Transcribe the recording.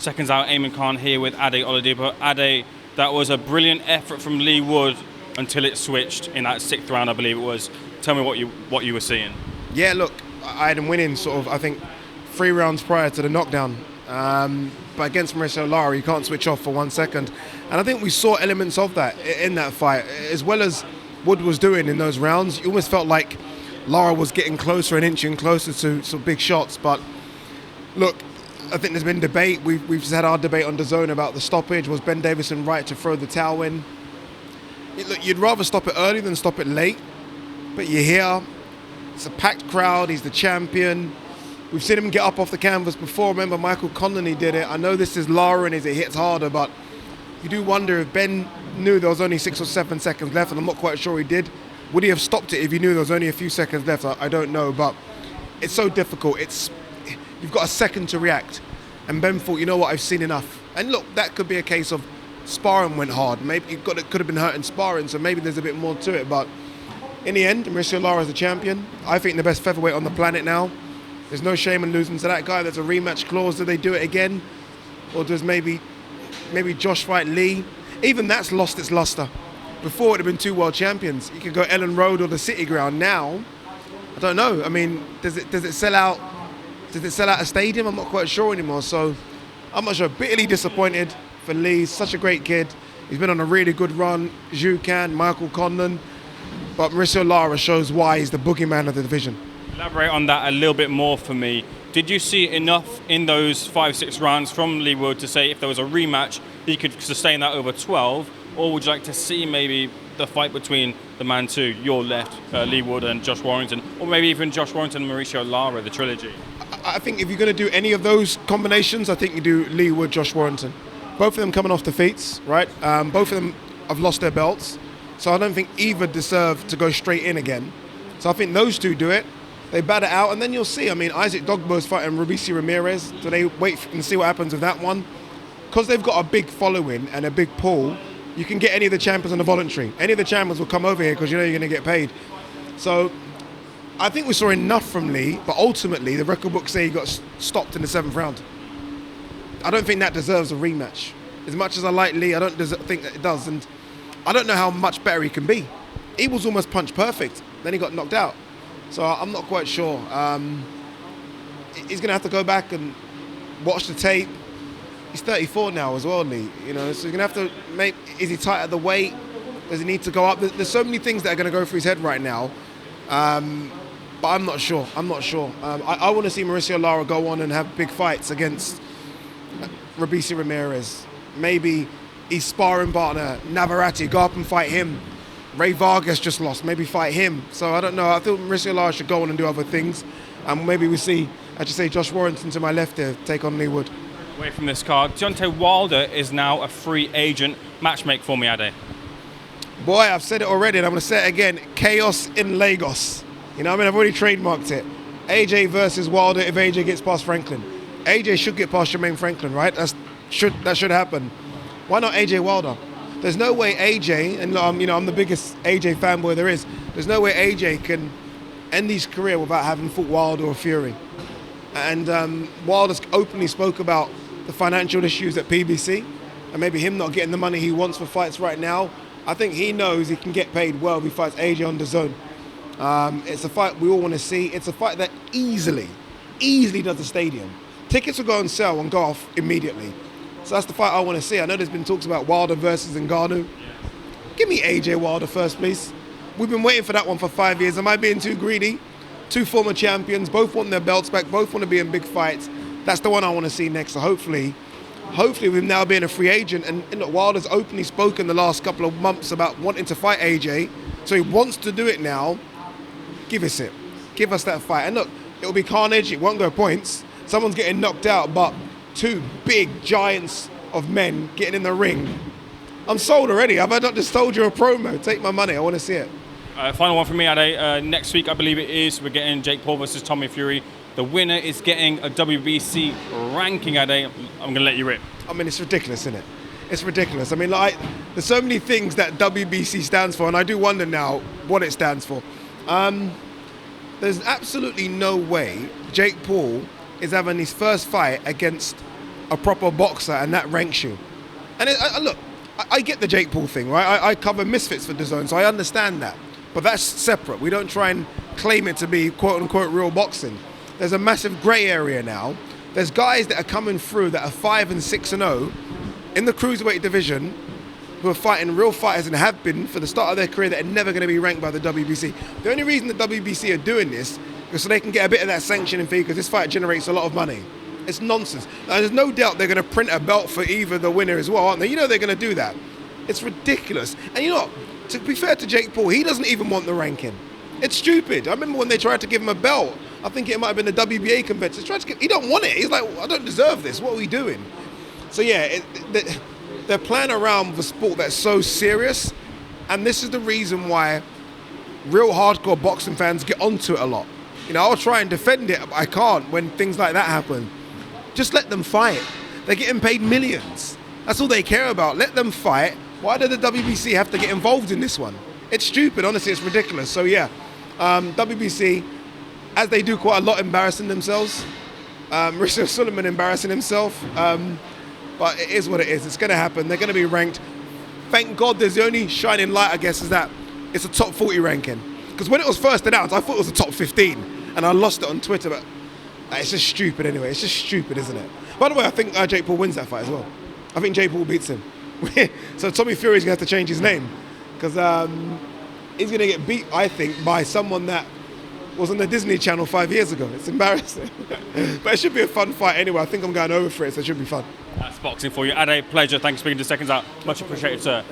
Seconds out, Ayman Khan here with Ade Oladipo. Ade, that was a brilliant effort from Leigh Wood until it switched in that 6th round, I believe it was. Tell me what you were seeing. Yeah, look, I had him winning sort of, I think, 3 rounds prior to the knockdown. But against Marissa, Lara, you can't switch off for 1 second. And I think we saw elements of that in that fight. As well as Wood was doing in those rounds, you almost felt like Lara was getting closer and inching closer to some big shots. But look, I think there's been debate. We've just had our debate on DAZN about the stoppage. Was Ben Davison right to throw the towel in? Look, you'd rather stop it early than stop it late. But you're here. It's a packed crowd. He's the champion. We've seen him get up off the canvas before. Remember, Michael Conley did it. I know this is Lara and it hits harder, but you do wonder if Ben knew there was only 6 or 7 seconds left, and I'm not quite sure he did. Would he have stopped it if he knew there was only a few seconds left? I don't know, but it's so difficult. You've got a second to react. And Ben thought, you know what, I've seen enough. And look, that could be a case of sparring went hard. Maybe it could have been hurt in sparring, so maybe there's a bit more to it. But in the end, Mauricio Lara is the champion. I think the best featherweight on the planet now. There's no shame in losing to that guy. There's a rematch clause. Do they do it again? Or does maybe Josh fight Leigh? Even that's lost its luster. Before it would have been 2 world champions. You could go Ellen Road or the City Ground. Now, I don't know. I mean, does it sell out? Does it sell out a stadium? I'm not quite sure anymore. So I'm not sure. Bitterly disappointed for Leigh. Such a great kid. He's been on a really good run. Zhu Can, Michael Conlon. But Mauricio Lara shows why he's the boogeyman of the division. Elaborate on that a little bit more for me. Did you see enough in those 5-6 rounds from Leigh Wood to say if there was a rematch, he could sustain that over 12? Or would you like to see maybe the fight between the man to your left, Leigh Wood and Josh Warrington, or maybe even Josh Warrington and Mauricio Lara, the trilogy? I think if you're going to do any of those combinations, I think you do Leigh Wood, Josh Warrington. Both of them coming off defeats, right? Both of them have lost their belts. So I don't think either deserve to go straight in again. So I think those two do it. They bat it out, and then you'll see. I mean, Isaac Dogbo's fighting Robeisy Ramirez. So they wait and see what happens with that one. Because they've got a big following and a big pull, you can get any of the champions on the voluntary. Any of the champions will come over here because you know you're going to get paid. So I think we saw enough from Leigh, but ultimately the record books say he got stopped in the 7th round. I don't think that deserves a rematch. As much as I like Leigh, I don't think that it does. And I don't know how much better he can be. He was almost punch perfect. Then he got knocked out. So I'm not quite sure. He's going to have to go back and watch the tape. He's 34 now as well, Leigh. You know, so he's going to have to make. Is he tight at the weight? Does he need to go up? There's so many things that are going to go through his head right now. But I'm not sure. I want to see Mauricio Lara go on and have big fights against Robeisy Ramirez. Maybe his sparring partner Navarrete, go up and fight him. Ray Vargas just lost, maybe fight him. So I don't know. I think Mauricio Lara should go on and do other things. And maybe we see, I should say, Josh Warrington to my left here take on Leigh Wood. Away from this card, Deontay Wilder is now a free agent. Matchmake for me, Ade. Boy, I've said it already and I'm going to say it again. Chaos in Lagos. You know what I mean? I've already trademarked it. AJ versus Wilder if AJ gets past Franklin. AJ should get past Jermaine Franklin, right? That should happen. Why not AJ Wilder? There's no way AJ, and I'm the biggest AJ fanboy there is. There's no way AJ can end his career without having fought Wilder or Fury. And Wilder's openly spoke about the financial issues at PBC, and maybe him not getting the money he wants for fights right now. I think he knows he can get paid well if he fights AJ on DAZN. It's a fight we all want to see. It's a fight that easily does the stadium. Tickets will go on sale and go off immediately. So that's the fight I want to see. I know there's been talks about Wilder versus Ngannou. Give me AJ Wilder first, please. We've been waiting for that one for 5 years. Am I being too greedy? 2 former champions, both want their belts back, both want to be in big fights. That's the one I want to see next. So hopefully with now being a free agent, and look, Wilder's openly spoken the last couple of months about wanting to fight AJ, so he wants to do it now. Give us it. Give us that fight. And look, it'll be carnage. It won't go points. Someone's getting knocked out, but 2 big giants of men getting in the ring. I'm sold already. Have I not just told you a promo? Take my money. I want to see it. Final one from me, Ade. Next week, I believe it is, we're getting Jake Paul versus Tommy Fury. The winner is getting a WBC ranking, Ade. I'm going to let you rip. I mean, it's ridiculous, isn't it? It's ridiculous. I mean, like, there's so many things that WBC stands for, and I do wonder now what it stands for. There's absolutely no way Jake Paul is having his first fight against a proper boxer and that ranks you. And look, I get the Jake Paul thing, right? I cover Misfits for DAZN, so I understand that. But that's separate. We don't try and claim it to be quote-unquote real boxing. There's a massive grey area now. There's guys that are coming through that are 5 and 6 and 0 in the cruiserweight division who are fighting real fighters and have been for the start of their career that are never going to be ranked by the WBC. The only reason the WBC are doing this is so they can get a bit of that sanctioning fee because this fight generates a lot of money. It's nonsense. Now, there's no doubt they're going to print a belt for either the winner as well, aren't they? You know they're going to do that. It's ridiculous. And you know what? To be fair to Jake Paul, he doesn't even want the ranking. It's stupid. I remember when they tried to give him a belt. I think it might have been the WBA convention. He don't want it. He's like, I don't deserve this. What are we doing? So yeah, they're playing around with a sport that's so serious, and this is the reason why real hardcore boxing fans get onto it a lot. You know, I'll try and defend it, but I can't when things like that happen. Just let them fight. They're getting paid millions. That's all they care about. Let them fight. Why did the WBC have to get involved in this one? It's stupid, honestly, it's ridiculous. So yeah, WBC, as they do quite a lot, embarrassing themselves. Mauricio Suleiman embarrassing himself. But it is what it is. It's going to happen. They're going to be ranked. Thank God there's the only shining light, I guess, is that it's a top 40 ranking. Because when it was first announced, I thought it was a top 15. And I lost it on Twitter, but it's just stupid anyway. It's just stupid, isn't it? By the way, I think Jake Paul wins that fight as well. I think Jake Paul beats him. So Tommy Fury's going to have to change his name. Because he's going to get beat, I think, by someone that was on the Disney Channel 5 years ago. It's embarrassing. But it should be a fun fight anyway. I think I'm going over for it, so it should be fun. That's boxing for you. Ade, pleasure. Thanks for speaking to Seconds Out. Much appreciated, sir.